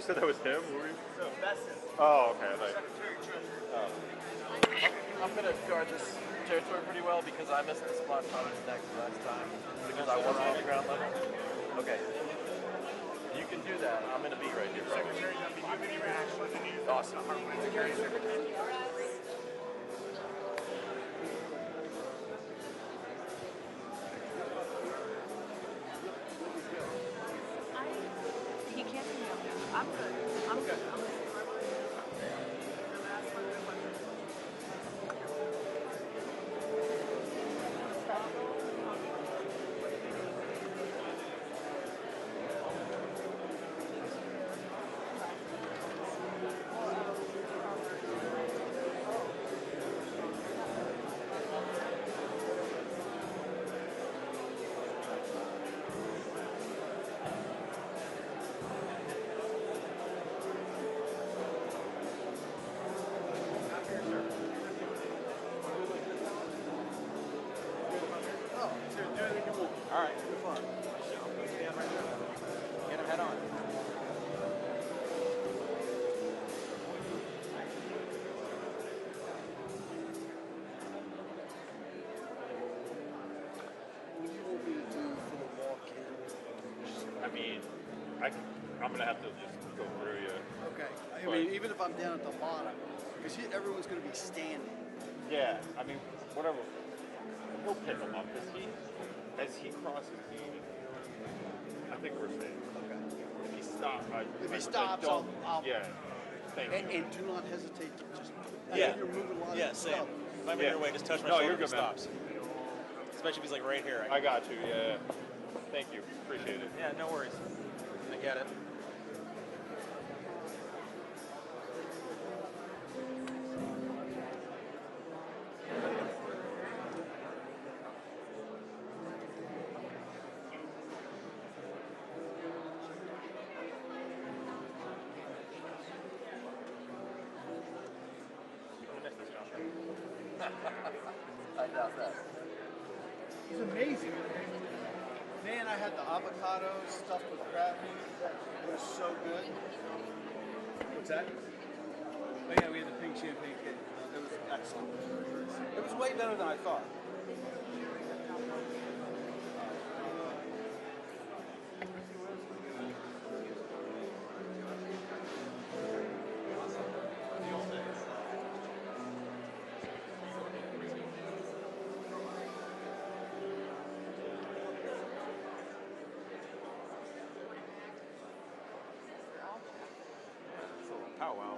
said that was him? Who were you? So that's it. Oh, okay. Secretary Treasurer. Oh. I'm going to guard this territory pretty well because I missed the spot on his neck last time because I wasn't on the ground level. Okay. You can do that. I'm going to be right here. Secretary, do you have any reaction to the news? Awesome. Secretary. He can't see me up there. I'm good. I'm good. I'm good. All right, good fun. Stand right there. Get him head on. What do you want me to do for the walk-in? I mean, I'm gonna have to just go through you. Okay. I mean, even if I'm down at the bottom, because everyone's going to be standing. Yeah. I mean, whatever. We'll pick him up. As he crosses me, I think we're safe. Okay. If he stops, If he stops, don't. I'll Yeah. Thank you. and do not hesitate to just. I Yeah. know you're moving a lot Yeah, of same. stuff. If I'm in your way, just touch my No, shoulder you're if he good, man. stops. Especially if he's like right here. I got you. Yeah. Thank you. Appreciate it. Yeah, no worries. I get it. I doubt that. He's amazing. Man, I had the avocado stuffed with crab meat. It was so good. What's that? Oh yeah, we had the pink champagne cake. It was excellent. It was way better than I thought. Powwow.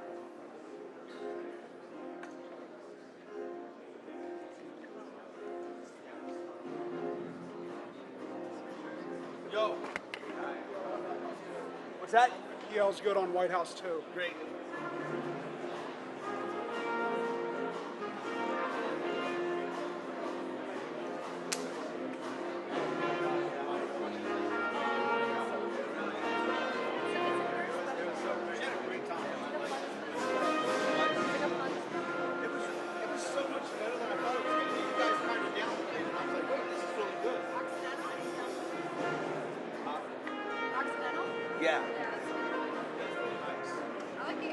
Yo, What's that? Yale's good on White House too. Great. She had a great time. It was so much better than I thought it was going to be. You guys kind of downplayed it, and I was like, wait, this is really good. Occidental? Yeah. I like the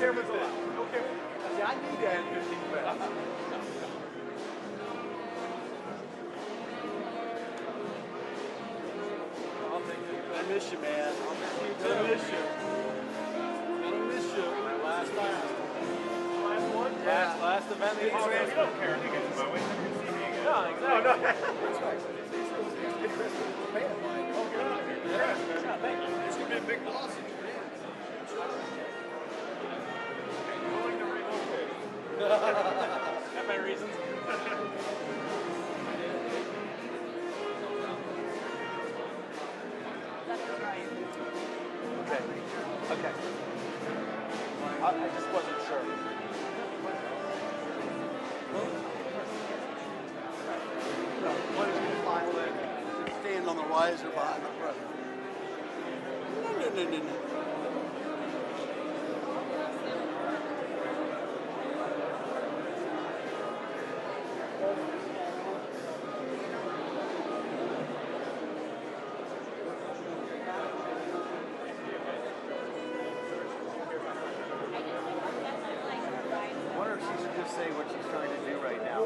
cameras allowed. No cameras. See, I need that in 15 minutes. I miss you, man. Gonna miss you. Gonna miss you. My last one? Yeah. Last event. We don't care if you get to my way. Never see me again. No, exactly. No. That's right. Yeah, thank you. It's gonna be a big loss. Willing to relocate. Got my reasons. Okay. Okay. I just wasn't sure. One is gonna file in, stand on the riser behind the front. No. I wonder if she should just say what she's trying to do right now.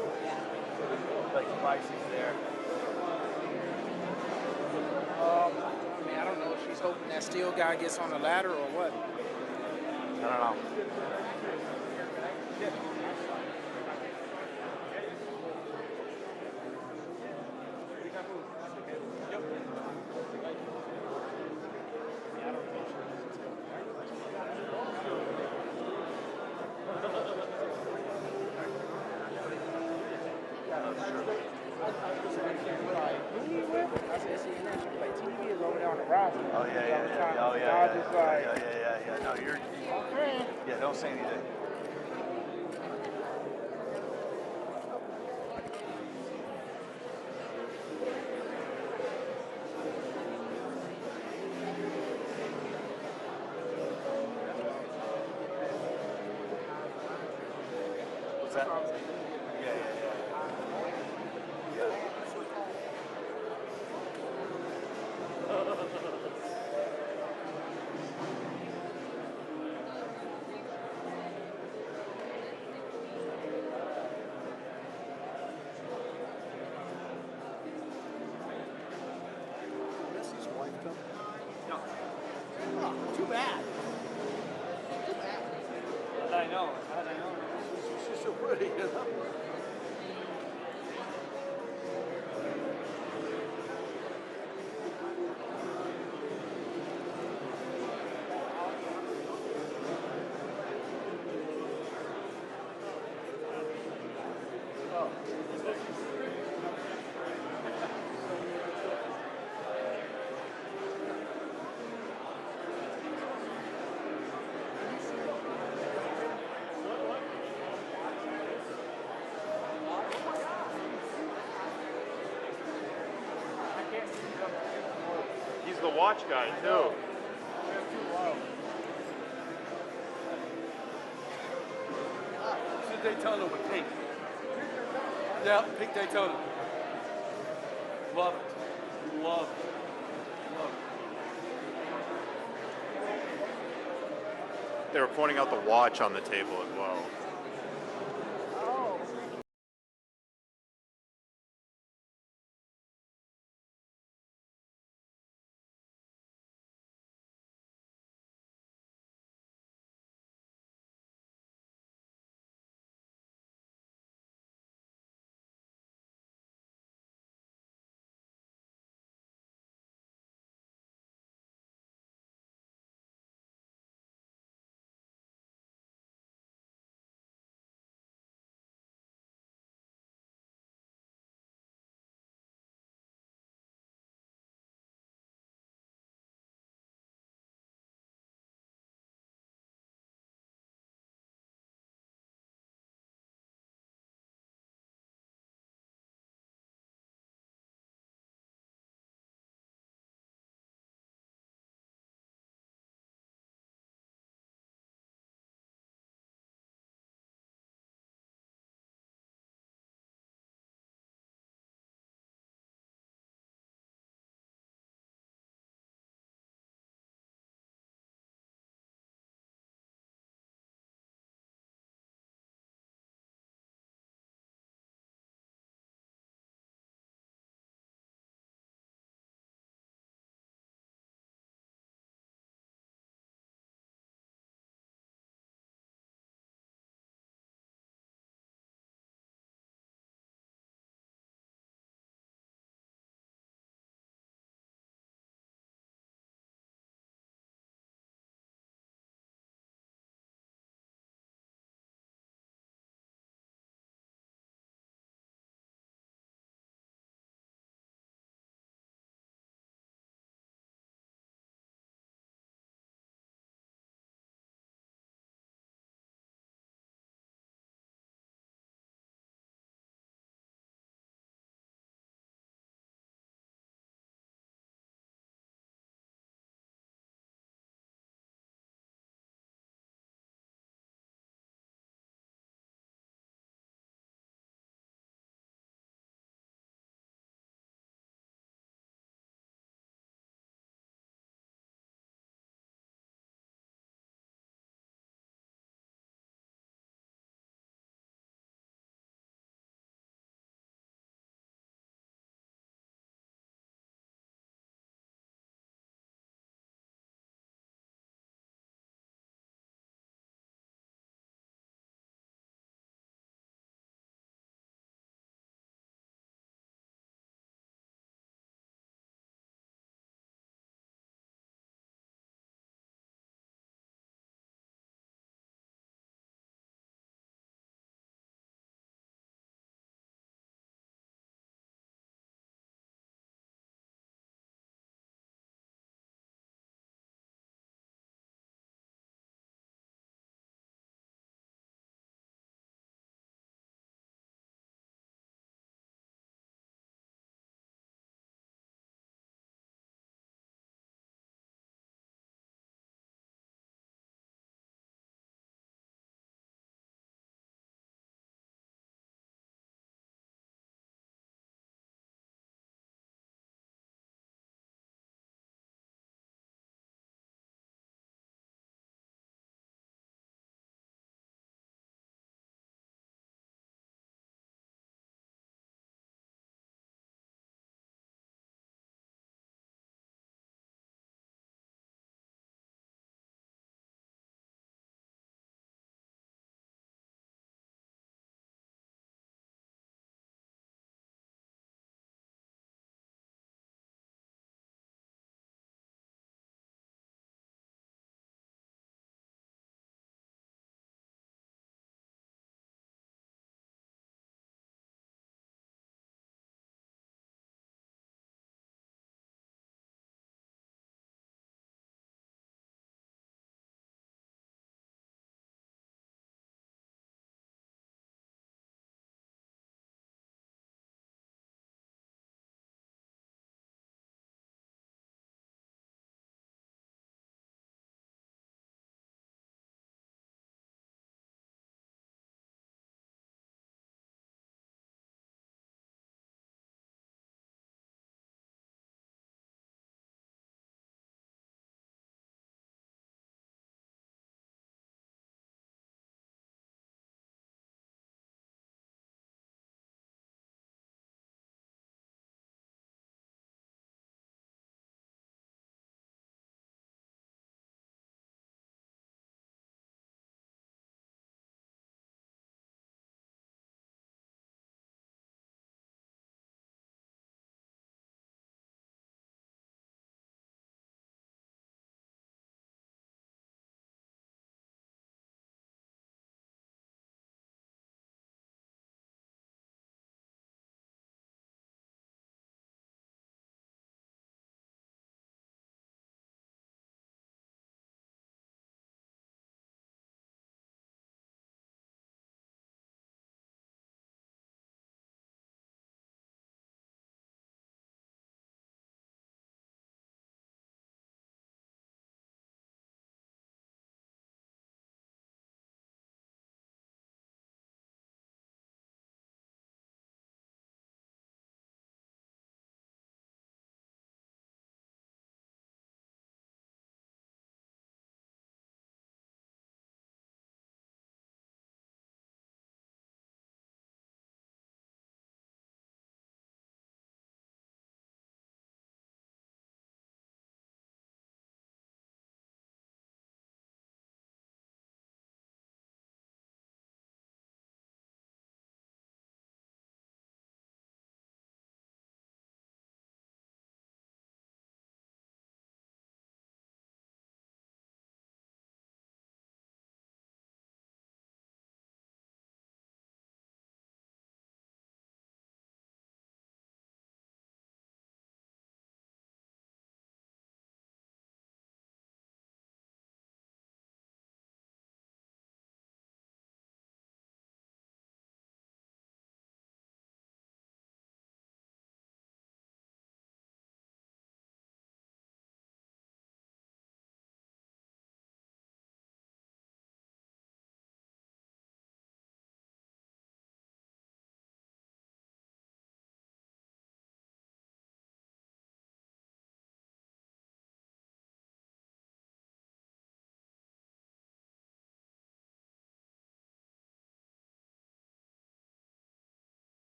Like why she's there. I mean, I don't know if she's hoping that steel guy gets on the ladder or what. I don't know. I said, CNN should play TV is over there on the roster. Oh yeah. Oh yeah. No, you're. Yeah, don't say anything. What's that? Yeah. Messi's wife come? No. Oh, too bad. I know. How did I know? She's so pretty, you know? He's the watch guy too. This is Daytona with pink. Yeah, pink Daytona. Love it. Love it. They were pointing out the watch on the table as well.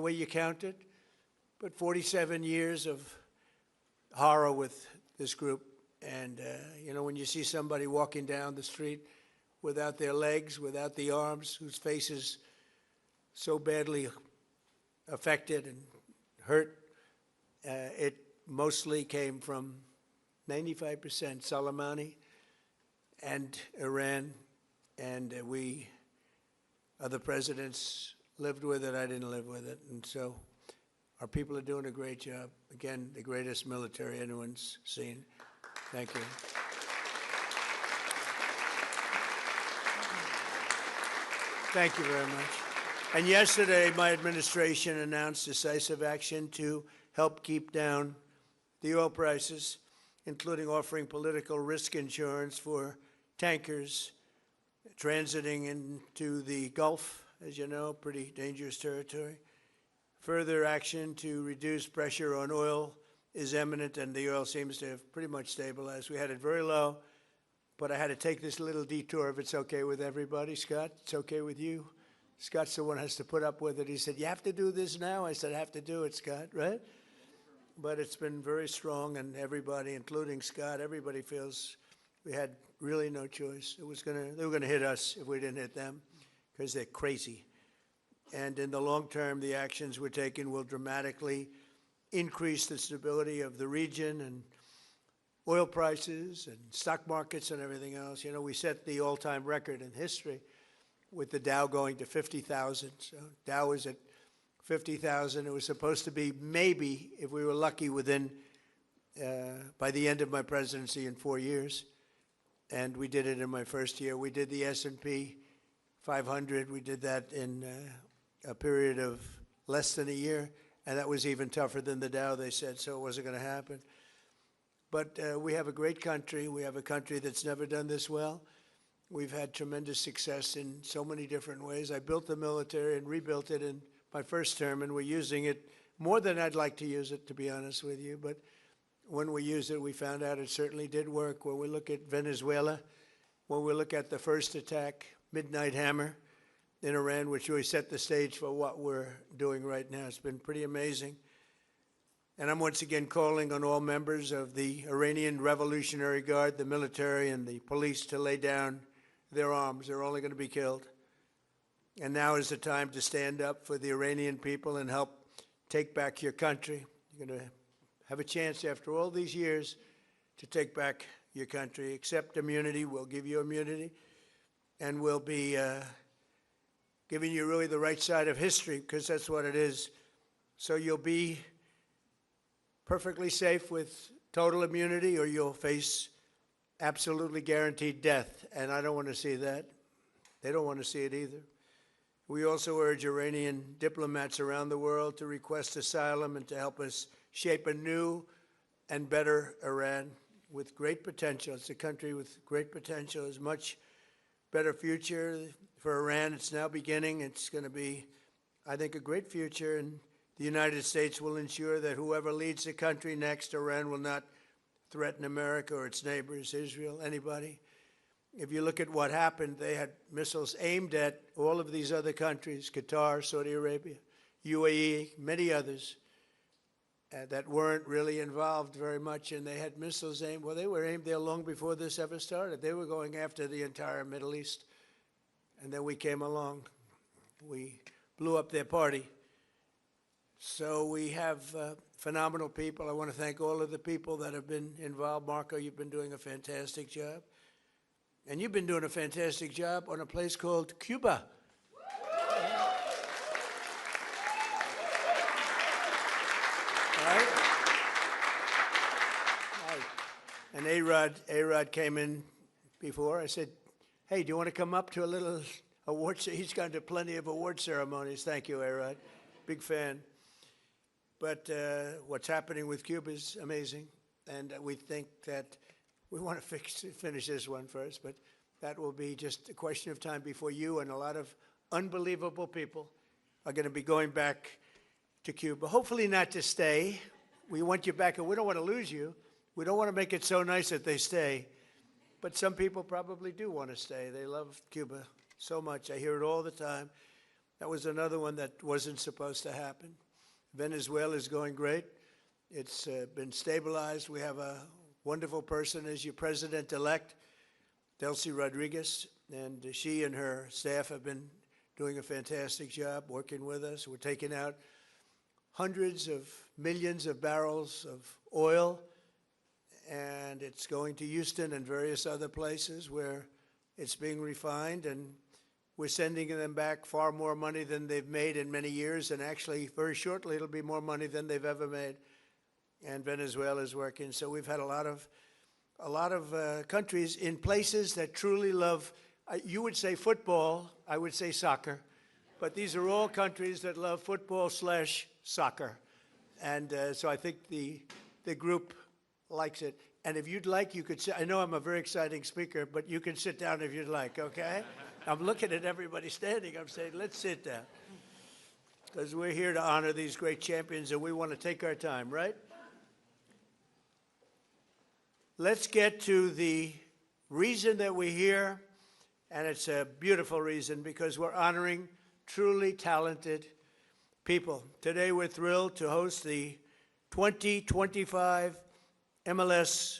way you count it, but 47 years of horror with this group. And, you know, when you see somebody walking down the street without their legs, without the arms, whose face is so badly affected and hurt, it mostly came from 95% Soleimani and Iran, and we, other presidents, lived with it. I didn't live with it. And so our people are doing a great job. Again, the greatest military anyone's seen. Thank you. Thank you very much. And yesterday, my administration announced decisive action to help keep down the oil prices, including offering political risk insurance for tankers transiting into the Gulf, as you know, pretty dangerous territory. Further action to reduce pressure on oil is imminent, and the oil seems to have pretty much stabilized. We had it very low, but I had to take this little detour, if it's okay with everybody. Scott, it's okay with you? Scott's the one who has to put up with it. He said, you have to do this now? I said, I have to do it, Scott, right? But it's been very strong, and everybody, including Scott, everybody feels we had really no choice. They were gonna hit us if we didn't hit them, because they're crazy. And in the long term, the actions we're taking will dramatically increase the stability of the region and oil prices and stock markets and everything else. You know, we set the all-time record in history with the Dow going to 50,000. So Dow is at 50,000. It was supposed to be maybe, if we were lucky, within, by the end of my presidency in 4 years. And we did it in my first year. We did the S&P 500. We did that in a period of less than a year. And that was even tougher than the Dow, they said, so it wasn't going to happen. But we have a great country. We have a country that's never done this well. We've had tremendous success in so many different ways. I built the military and rebuilt it in my first term, and we're using it more than I'd like to use it, to be honest with you. But when we used it, we found out it certainly did work. When we look at Venezuela, when we look at the first attack, Midnight Hammer, in Iran, which really set the stage for what we're doing right now. It's been pretty amazing. And I'm once again calling on all members of the Iranian Revolutionary Guard, the military and the police, to lay down their arms. They're only going to be killed. And now is the time to stand up for the Iranian people and help take back your country. You're going to have a chance after all these years to take back your country. Accept immunity. We'll give you immunity. And we'll be giving you really the right side of history, because that's what it is. So you'll be perfectly safe with total immunity, or you'll face absolutely guaranteed death. And I don't want to see that. They don't want to see it either. We also urge Iranian diplomats around the world to request asylum and to help us shape a new and better Iran with great potential. It's a country with great potential. There's much better future for Iran. It's now beginning. It's going to be, I think, a great future. And the United States will ensure that whoever leads the country next, Iran will not threaten America or its neighbors, Israel, anybody. If you look at what happened, they had missiles aimed at all of these other countries, Qatar, Saudi Arabia, UAE, many others that weren't really involved very much, and they had missiles aimed. Well, they were aimed there long before this ever started. They were going after the entire Middle East. And then we came along. We blew up their party. So we have phenomenal people. I want to thank all of the people that have been involved. Marco, you've been doing a fantastic job. And you've been doing a fantastic job on a place called Cuba. Right? And A-Rod came in before. I said, hey, do you want to come up to a little award? He's gone to plenty of award ceremonies. Thank you, A-Rod. Big fan. But what's happening with Cuba is amazing. And we think that we want to finish this one first, but that will be just a question of time before you and a lot of unbelievable people are going to be going back to Cuba. Hopefully not to stay. We want you back, and we don't want to lose you. We don't want to make it so nice that they stay. But some people probably do want to stay. They love Cuba so much. I hear it all the time. That was another one that wasn't supposed to happen. Venezuela is going great. It's been stabilized. We have a wonderful person as your president-elect, Delcy Rodriguez, and she and her staff have been doing a fantastic job working with us. We're taking out hundreds of millions of barrels of oil, and it's going to Houston and various other places where it's being refined, and we're sending them back far more money than they've made in many years, and actually very shortly it'll be more money than they've ever made. And Venezuela is working. So we've had a lot of countries in places that truly love, you would say football, I would say soccer, but these are all countries that love football/soccer. And so I think the group likes it. And if you'd like, you could sit. I know I'm a very exciting speaker, but you can sit down if you'd like, okay? I'm looking at everybody standing. I'm saying, let's sit down. Because we're here to honor these great champions, and we want to take our time, right? Let's get to the reason that we're here, and it's a beautiful reason because we're honoring truly talented people. Today we're thrilled to host the 2025 MLS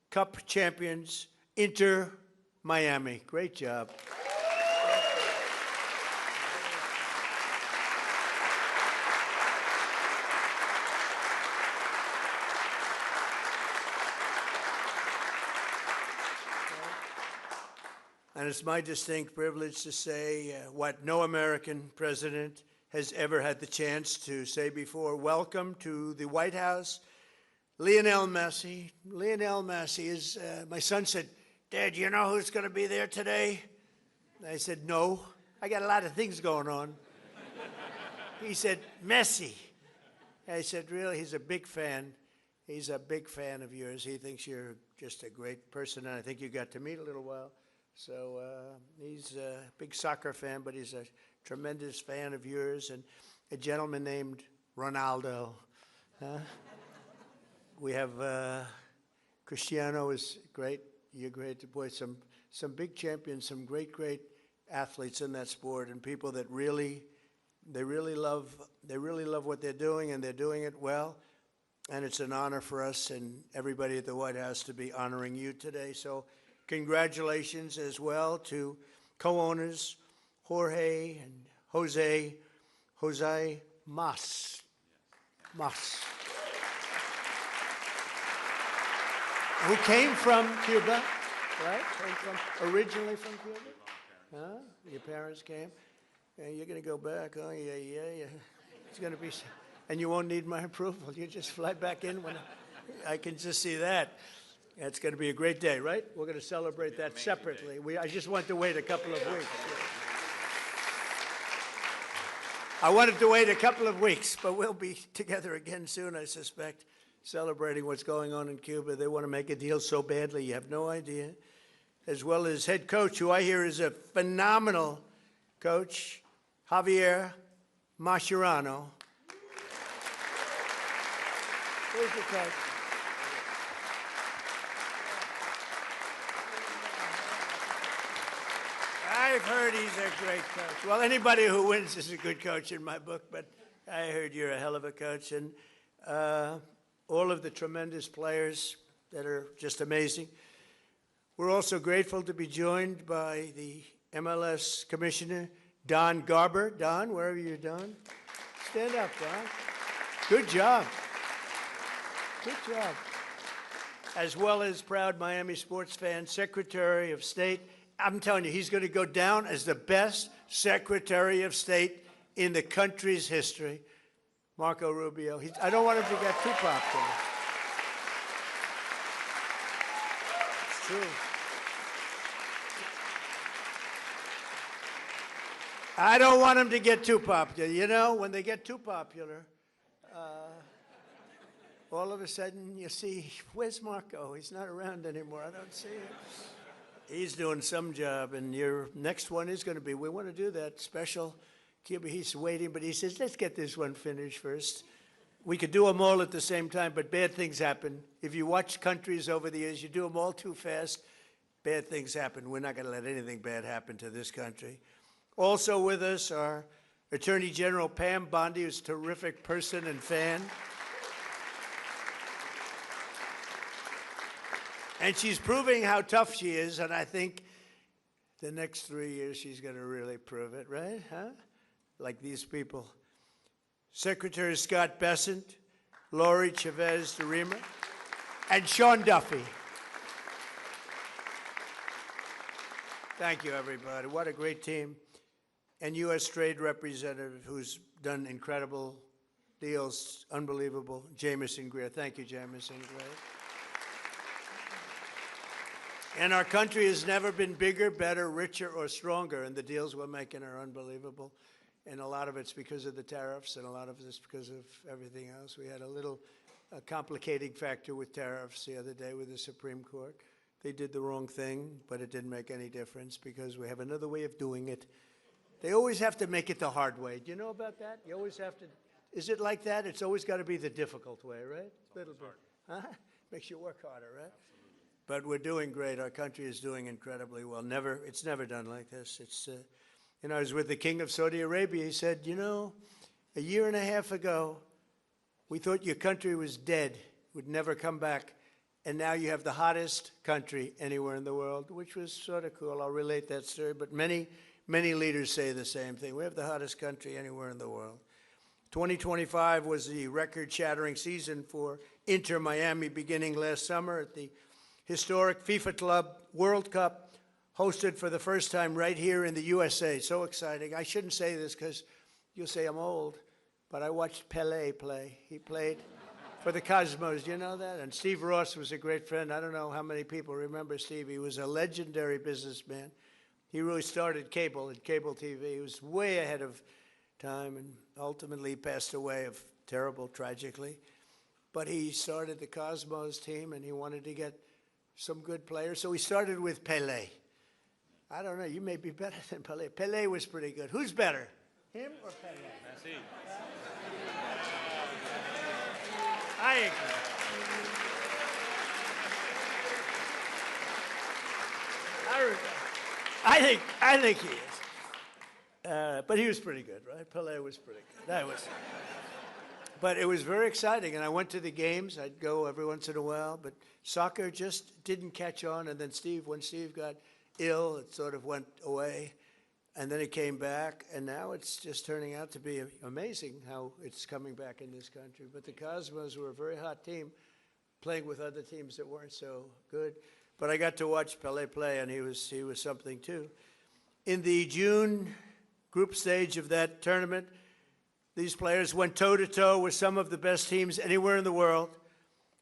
Cup champions, Inter Miami. Great job. And it's my distinct privilege to say what no American president has ever had the chance to say before. Welcome to the White House, Lionel Messi. Lionel Messi is, my son said, Dad, you know who's going to be there today? I said, no, I got a lot of things going on. He said, Messi. I said, really? He's a big fan. He's a big fan of yours. He thinks you're just a great person, and I think you got to meet a little while. So he's a big soccer fan, but he's a tremendous fan of yours, and a gentleman named Ronaldo. We have Cristiano is great. You're great. Boy, some big champions, some great athletes in that sport, and people that really love what they're doing, and they're doing it well. And it's an honor for us and everybody at the White House to be honoring you today. So congratulations as well to co-owners Jorge and Jose Mas. Who came from Cuba, right? Originally from Cuba? Huh? Your parents came? And you're going to go back, oh, yeah. It's going to be, and you won't need my approval. You just fly back in when I can just see that. It's going to be a great day, right? We're going to celebrate that separately. I just want to wait a couple of weeks. I wanted to wait a couple of weeks, but we'll be together again soon, I suspect, celebrating what's going on in Cuba. They want to make a deal so badly, you have no idea. As well as head coach, who I hear is a phenomenal coach, Javier Mascherano. Where's the coach? I've heard he's a great coach. Well, anybody who wins is a good coach in my book, but I heard you're a hell of a coach. And all of the tremendous players that are just amazing. We're also grateful to be joined by the MLS Commissioner, Don Garber. Don, wherever you're, Don. Stand up, Don. Good job. Good job. As well as proud Miami sports fan, Secretary of State. I'm telling you, he's going to go down as the best Secretary of State in the country's history, Marco Rubio. I don't want him to get too popular. It's true. I don't want him to get too popular. You know, when they get too popular, all of a sudden you see, where's Marco? He's not around anymore. I don't see him. He's doing some job, and your next one is going to be, we want to do that special Cuba. He's waiting, but he says, let's get this one finished first. We could do them all at the same time, but bad things happen. If you watch countries over the years, you do them all too fast, bad things happen. We're not going to let anything bad happen to this country. Also with us are Attorney General Pam Bondi, who's a terrific person and fan. And she's proving how tough she is, and I think the next 3 years she's going to really prove it, right? Huh? Like these people. Secretary Scott Bessent, Lori Chavez de Rima, and Sean Duffy. Thank you, everybody. What a great team. And U.S. Trade Representative who's done incredible deals, unbelievable, Jamison Greer. Thank you, Jamison Greer. And our country has never been bigger, better, richer, or stronger, and the deals we're making are unbelievable. And a lot of it's because of the tariffs, and a lot of it's because of everything else. We had a little complicating factor with tariffs the other day with the Supreme Court. They did the wrong thing, but it didn't make any difference because we have another way of doing it. They always have to make it the hard way. Do you know about that? You always have to. Is it like that? It's always got to be the difficult way, right? A little bit. Huh? Makes you work harder, right? But we're doing great. Our country is doing incredibly well. It's never done like this. I was with the King of Saudi Arabia. He said, a year and a half ago, we thought your country was dead, would never come back. And now you have the hottest country anywhere in the world, which was sort of cool. I'll relate that story. But many leaders say the same thing. We have the hottest country anywhere in the world. 2025 was the record-shattering season for Inter Miami beginning last summer at the historic FIFA Club World Cup, hosted for the first time right here in the USA. So exciting. I shouldn't say this because you'll say I'm old, but I watched Pelé play. He played for the Cosmos. Do you know that? And Steve Ross was a great friend. I don't know how many people remember Steve. He was a legendary businessman. He really started cable TV. He was way ahead of time and ultimately passed away tragically. But he started the Cosmos team, and he wanted to get some good players. So he started with Pelé. I don't know, you may be better than Pelé. Pelé was pretty good. Who's better, him or Pelé? Messi. I agree. I think he is. But he was pretty good, right? Pelé was pretty good. But it was very exciting, and I went to the games. I'd go every once in a while, but soccer just didn't catch on. And then when Steve got ill, it sort of went away, and then it came back, and now it's just turning out to be amazing how it's coming back in this country. But the Cosmos were a very hot team, playing with other teams that weren't so good. But I got to watch Pelé play, and he was something too. In the June group stage of that tournament, these players went toe-to-toe with some of the best teams anywhere in the world.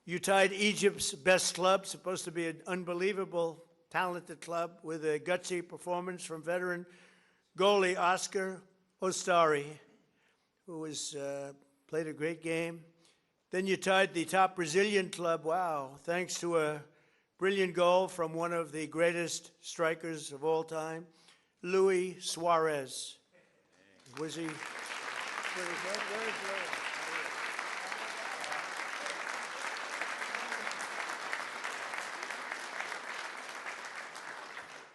You tied Egypt's best club, supposed to be an unbelievable, talented club, with a gutsy performance from veteran goalie Oscar Ostari, who played a great game. Then you tied the top Brazilian club, wow, thanks to a brilliant goal from one of the greatest strikers of all time, Luis Suarez. Was he?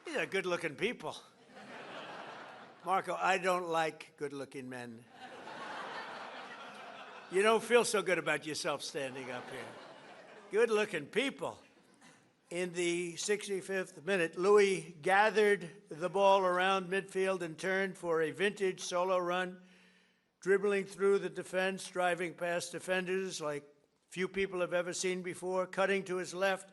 These are good-looking people. Marco, I don't like good-looking men. You don't feel so good about yourself standing up here. Good-looking people. In the 65th minute, Louis gathered the ball around midfield and turned for a vintage solo run, dribbling through the defense, driving past defenders like few people have ever seen before, cutting to his left,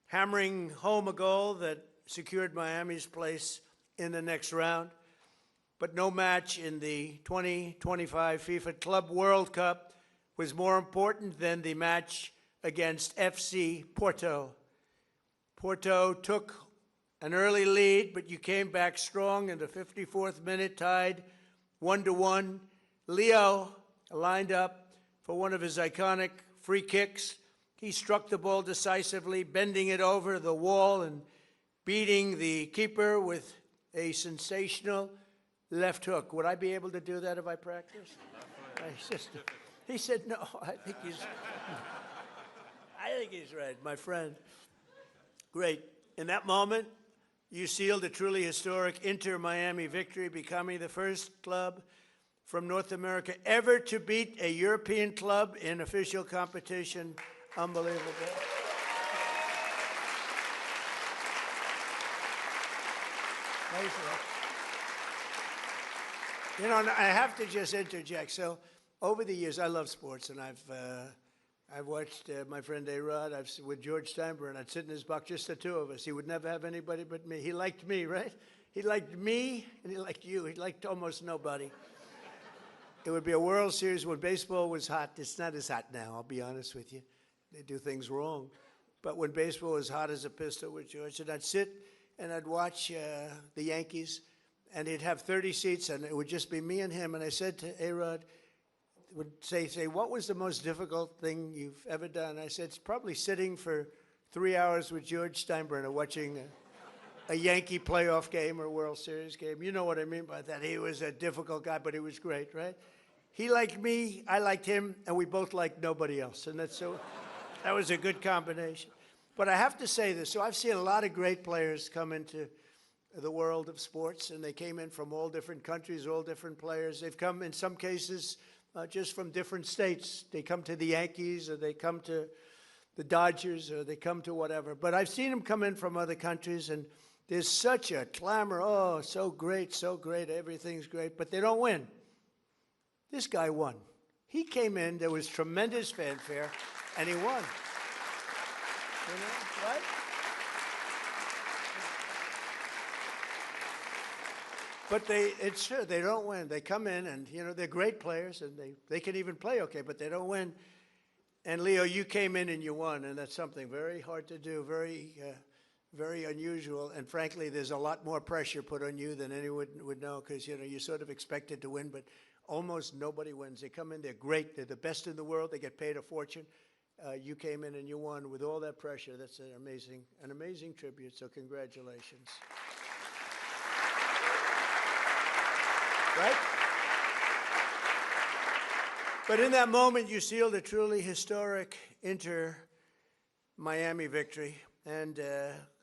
hammering home a goal that secured Miami's place in the next round. But no match in the 2025 FIFA Club World Cup was more important than the match against FC Porto. Porto took an early lead, but you came back strong in the 54th minute, tied 1-1. Leo lined up for one of his iconic free kicks. He struck the ball decisively, bending it over the wall and beating the keeper with a sensational left hook. Would I be able to do that if I practiced? He said, no, I think he's right, my friend. Great. In that moment, you sealed a truly historic Inter Miami victory, becoming the first club from North America ever to beat a European club in official competition. Unbelievable. You know, and I have to just interject. So, over the years, I love sports, and I've watched my friend A-Rod. With George Steinbrenner. I'd sit in his box, just the two of us. He would never have anybody but me. He liked me, right? He liked me, and he liked you. He liked almost nobody. It would be a World Series when baseball was hot. It's not as hot now, I'll be honest with you. They do things wrong. But when baseball was hot as a pistol with George, and I'd sit and I'd watch the Yankees, and he'd have 30 seats, and it would just be me and him. And I said to A-Rod, would say, what was the most difficult thing you've ever done? I said, it's probably sitting for 3 hours with George Steinbrenner watching a Yankee playoff game or World Series game. You know what I mean by that. He was a difficult guy, but he was great, right? He liked me, I liked him, and we both liked nobody else. And that was a good combination. But I have to say this. So I've seen a lot of great players come into the world of sports, and they came in from all different countries, all different players. They've come, in some cases, just from different states. They come to the Yankees, or they come to the Dodgers, or they come to whatever. But I've seen them come in from other countries, and there's such a clamor. Oh, so great, everything's great. But they don't win. This guy won. He came in, there was tremendous fanfare, and he won. You know, right? But it's true, they don't win. They come in, and, you know, they're great players, and they can even play okay, but they don't win. And, Leo, you came in and you won, and that's something very hard to do, very unusual. And, frankly, there's a lot more pressure put on you than anyone would know, because, you know, you're sort of expected to win, but almost nobody wins. They come in, they're great, they're the best in the world, they get paid a fortune. You came in and you won with all that pressure. That's an amazing tribute, so congratulations. Right? But in that moment, you sealed a truly historic Inter-Miami victory. And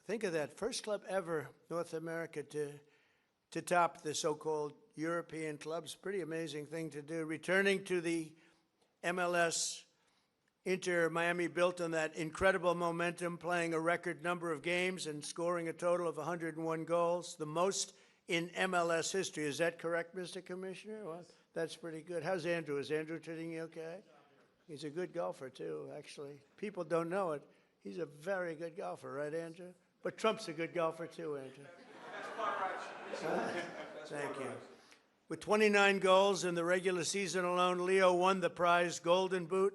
think of that, first club ever, North America, to top the so-called European clubs. Pretty amazing thing to do. Returning to the MLS, Inter-Miami built on that incredible momentum, playing a record number of games and scoring a total of 101 goals, the most in MLS history. Is that correct, Mr. Commissioner? Well, that's pretty good. How's Andrew? Is Andrew treating you okay? He's a good golfer, too, actually. People don't know it. He's a very good golfer, right, Andrew? But Trump's a good golfer, too, Andrew. Thank you. With 29 goals in the regular season alone, Leo won the prize Golden Boot,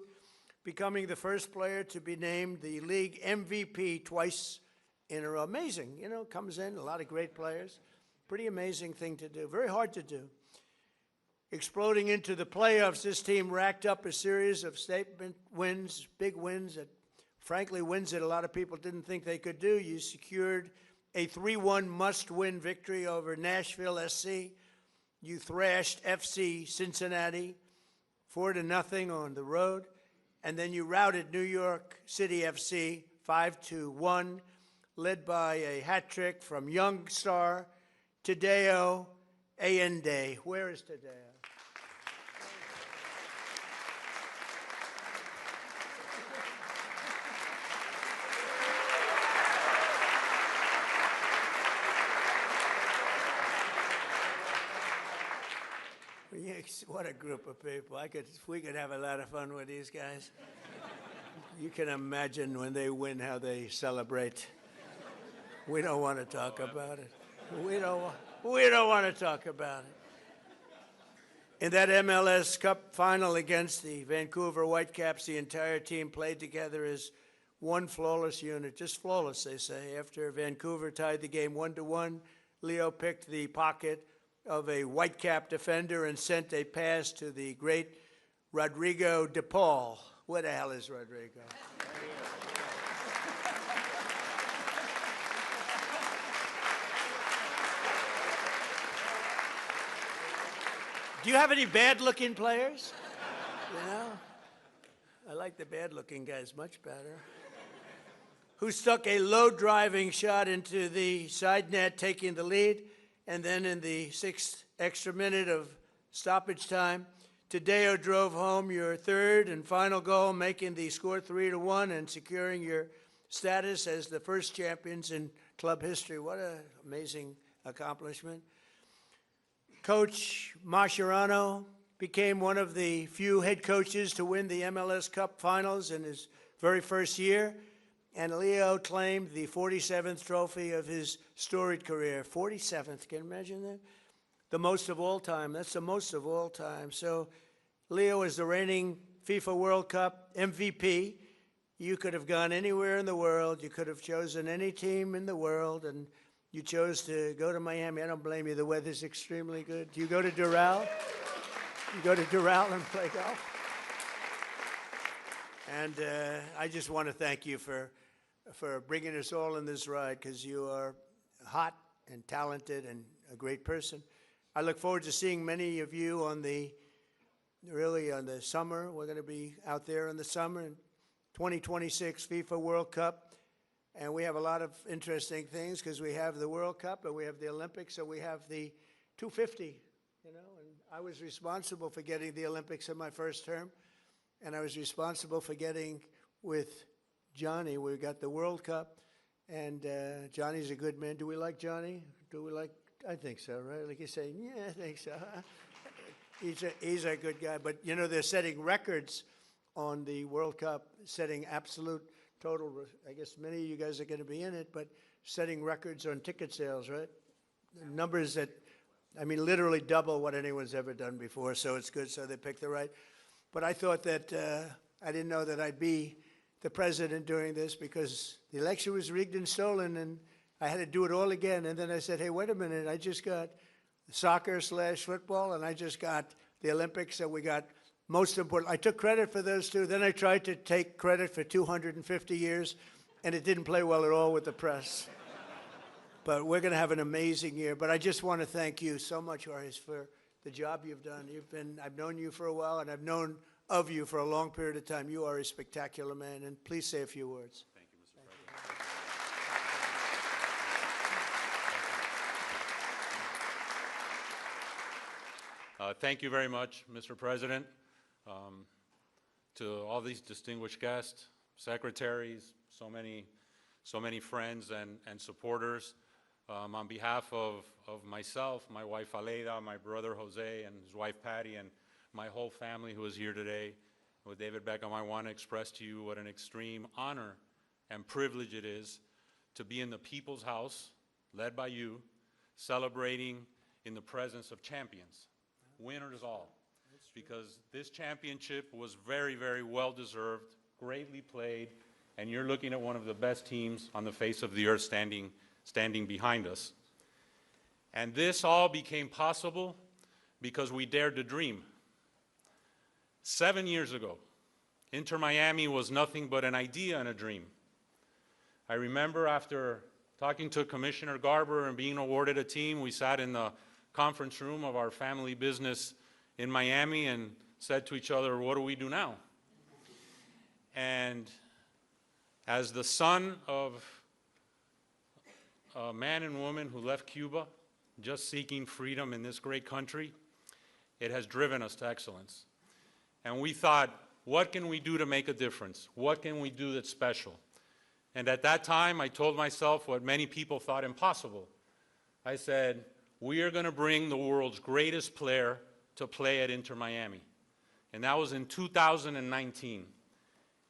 becoming the first player to be named the league MVP twice in a row. Amazing, you know, comes in, a lot of great players. Pretty amazing thing to do, very hard to do. Exploding into the playoffs, this team racked up a series of statement wins, big wins, that frankly wins that a lot of people didn't think they could do. You secured a 3-1 must-win victory over Nashville SC. You thrashed FC Cincinnati 4-0 on the road. And then you routed New York City FC 5-1, led by a hat trick from young star Tadeo Allende. Where is Tadeo? What a group of people. We could have a lot of fun with these guys. You can imagine when they win how they celebrate. We don't want to talk about it. We don't want to talk about it. In that MLS Cup final against the Vancouver Whitecaps, the entire team played together as one flawless unit. Just flawless, they say. After Vancouver tied the game 1-1, Leo picked the pocket of a Whitecap defender and sent a pass to the great Rodrigo de Paul. Where the hell is Rodrigo? Do you have any bad-looking players? You know? I like the bad-looking guys much better. Who stuck a low-driving shot into the side net, taking the lead. And then in the 6th extra minute of stoppage time. Tadeo drove home your third and final goal, making the score 3-1 and securing your status as the first champions in club history. What an amazing accomplishment. Coach Mascherano became one of the few head coaches to win the MLS Cup Finals in his very first year, and Leo claimed the 47th trophy of his storied career. 47th, can you imagine that? The most of all time. That's the most of all time. So Leo is the reigning FIFA World Cup MVP. You could have gone anywhere in the world. You could have chosen any team in the world, and you chose to go to Miami. I don't blame you. The weather's extremely good. Do you go to Doral? You go to Doral and play golf? And I just want to thank you for bringing us all in this ride, because you are hot and talented and a great person. I look forward to seeing many of you on the summer. We're going to be out there in the summer in 2026 FIFA World Cup. And we have a lot of interesting things, because we have the World Cup and we have the Olympics, so we have the 250, and I was responsible for getting the Olympics in my first term, and I was responsible for getting with Johnny. We got the World Cup, and Johnny's a good man. Do we like Johnny? I think so, right? Like you say, yeah, I think so. He's a good guy, but they're setting records on the World Cup, setting absolute total, I guess many of you guys are going to be in it, but setting records on ticket sales, right? Numbers that, literally double what anyone's ever done before, so it's good, so they picked the right. But I thought that, I didn't know that I'd be the president during this, because the election was rigged and stolen, and I had to do it all again. And then I said, hey, wait a minute, I just got soccer/football, and I just got the Olympics, and we got most important. I took credit for those two. Then I tried to take credit for 250 years, and it didn't play well at all with the press. But we're going to have an amazing year. But I just want to thank you so much, Horace, for the job you've done. I've known you for a while, and I've known of you for a long period of time. You are a spectacular man, and please say a few words. Thank you, Mr. President. Thank you very much, Mr. President. To all these distinguished guests, secretaries, so many friends and supporters, on behalf of myself, my wife Aleida, my brother Jose, and his wife Patty, and my whole family who is here today, with David Beckham, I want to express to you what an extreme honor and privilege it is to be in the People's House, led by you, celebrating in the presence of champions, winners all. Because this championship was very, very well-deserved, greatly played, and you're looking at one of the best teams on the face of the earth standing behind us. And this all became possible because we dared to dream. 7 years ago, Inter Miami was nothing but an idea and a dream. I remember after talking to Commissioner Garber and being awarded a team, we sat in the conference room of our family business in Miami and said to each other, what do we do now? And as the son of a man and woman who left Cuba, just seeking freedom in this great country, it has driven us to excellence. And we thought, what can we do to make a difference? What can we do that's special? And at that time, I told myself what many people thought impossible. I said, we are going to bring the world's greatest player to play at Inter Miami. And that was in 2019.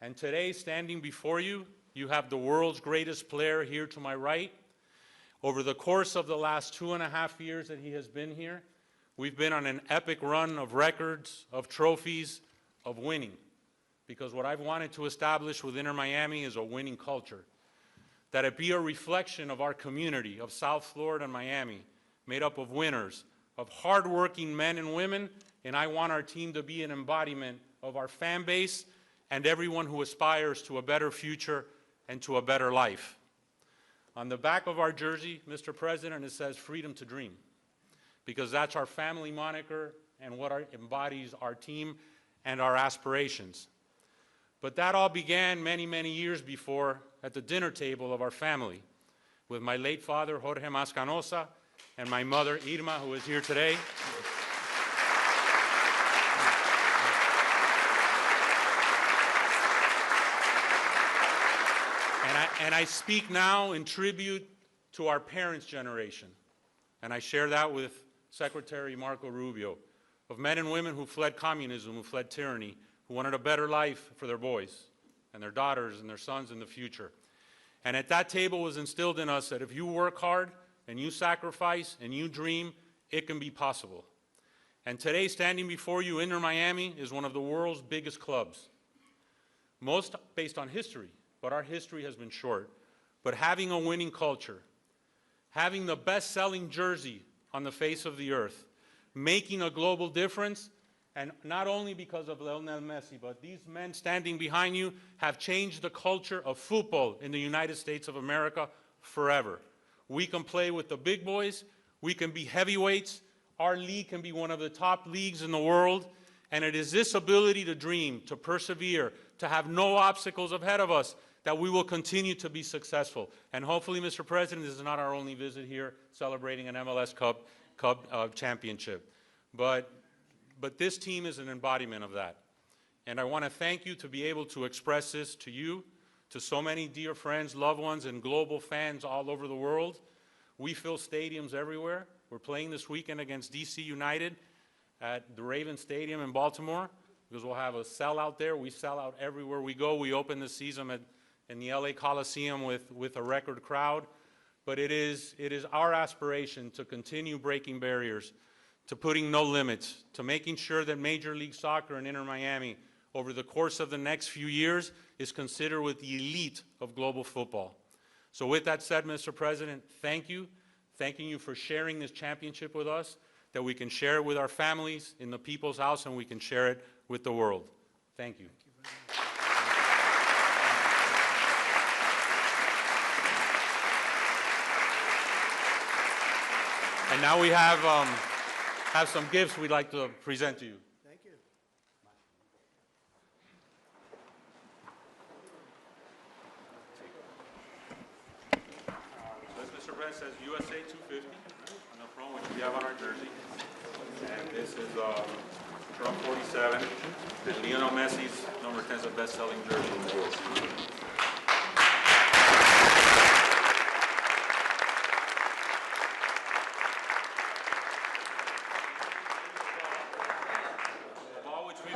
And today, standing before you, you have the world's greatest player here to my right. Over the course of the last 2.5 years that he has been here, we've been on an epic run of records, of trophies, of winning. Because what I've wanted to establish with Inter Miami is a winning culture. That it be a reflection of our community of South Florida and Miami, made up of winners, of hardworking men and women, and I want our team to be an embodiment of our fan base and everyone who aspires to a better future and to a better life. On the back of our jersey, Mr. President, it says freedom to dream, because that's our family moniker and what embodies our team and our aspirations. But that all began many, many years before at the dinner table of our family with my late father, Jorge Mascanosa, and my mother, Irma, who is here today. And I speak now in tribute to our parents' generation, and I share that with Secretary Marco Rubio, of men and women who fled communism, who fled tyranny, who wanted a better life for their boys and their daughters and their sons in the future. And at that table was instilled in us that if you work hard and you sacrifice and you dream, it can be possible. And today, standing before you, Inter Miami is one of the world's biggest clubs. Most based on history, but our history has been short. But having a winning culture, having the best-selling jersey on the face of the earth, making a global difference, and not only because of Lionel Messi, but these men standing behind you have changed the culture of football in the United States of America forever. We can play with the big boys, we can be heavyweights, our league can be one of the top leagues in the world, and it is this ability to dream, to persevere, to have no obstacles ahead of us that we will continue to be successful. And hopefully, Mr. President, this is not our only visit here celebrating an MLS Cup championship. But this team is an embodiment of that. And I want to thank you to be able to express this to you, to so many dear friends, loved ones, and global fans all over the world. We fill stadiums everywhere. We're playing this weekend against DC United at the Ravens Stadium in Baltimore, because we'll have a sellout there. We sell out everywhere we go. We open the season in the LA Coliseum with a record crowd. But it is our aspiration to continue breaking barriers, to putting no limits, to making sure that Major League Soccer in Inter Miami over the course of the next few years is considered with the elite of global football. So with that said, Mr. President, thank you. Thanking you for sharing this championship with us, that we can share it with our families in the people's house and we can share it with the world. Thank you. And now we have some gifts we'd like to present to you. Thank you. This, Mr. President, says USA 250 on the front, which we have on our jersey. And this is Trump 47, and Lionel Messi's number 10 is the best-selling jersey in the world.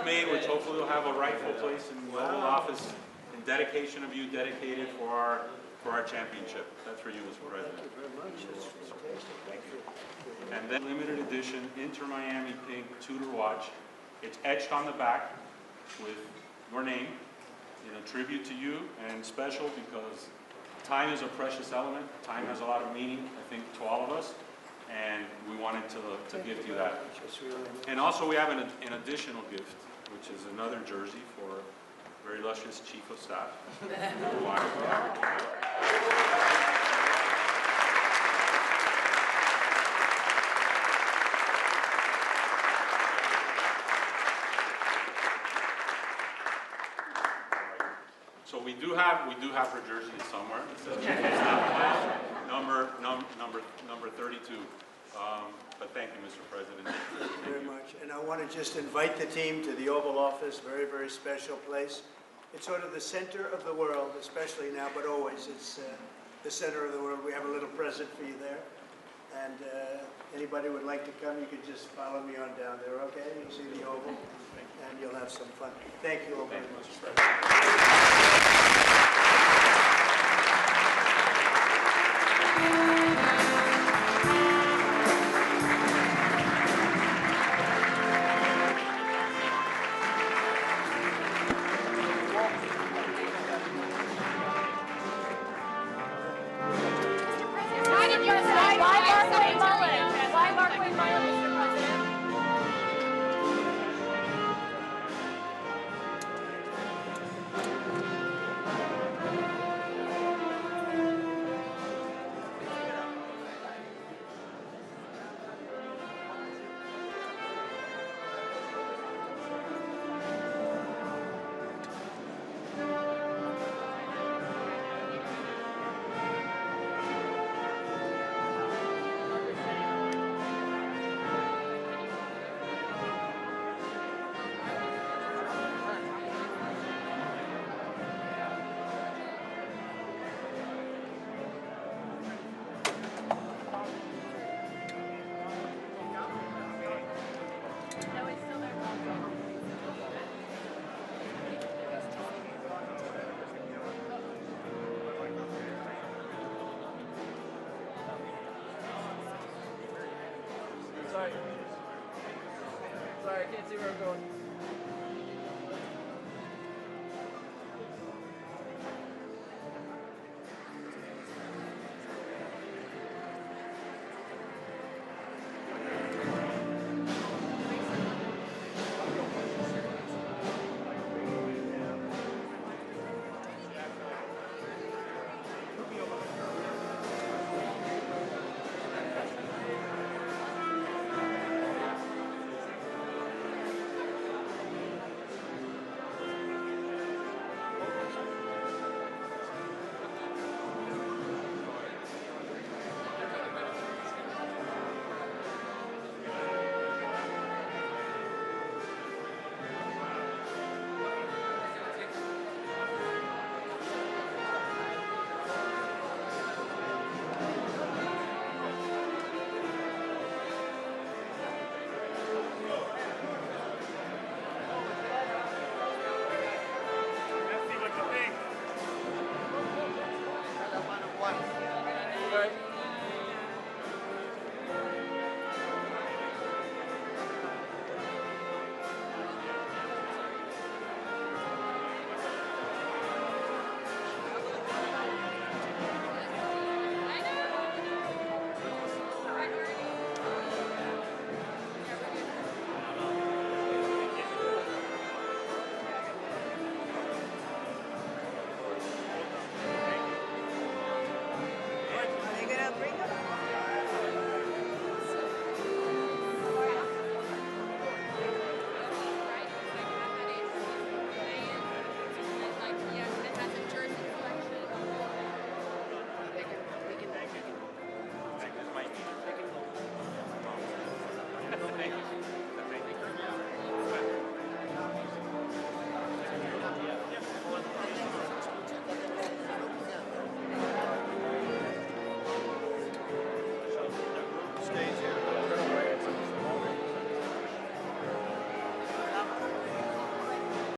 Made, which hopefully will have a rightful place in the Oval Office, in dedication of you, dedicated for our championship. That's for you, Mr. President. Thank you very much. It's fantastic. Thank you. And then limited edition Inter Miami Pink Tudor watch. It's etched on the back with your name in a tribute to you, and special because time is a precious element. Time has a lot of meaning, I think, to all of us. And we wanted to gift you that. And also we have an additional gift, which is another jersey for very illustrious Chief of Staff. So we do have her jersey somewhere. It says Chief of Staff number 32. But thank you, Mr. President. Thank you very much. And I want to just invite the team to the Oval Office, very, very special place. It's sort of the center of the world, especially now, but always it's the center of the world. We have a little present for you there. And anybody would like to come, you can just follow me on down there, okay? You'll see the Oval, and you'll have some fun. Thank you all very much. can't see where I'm going. Messi, what you think? All right.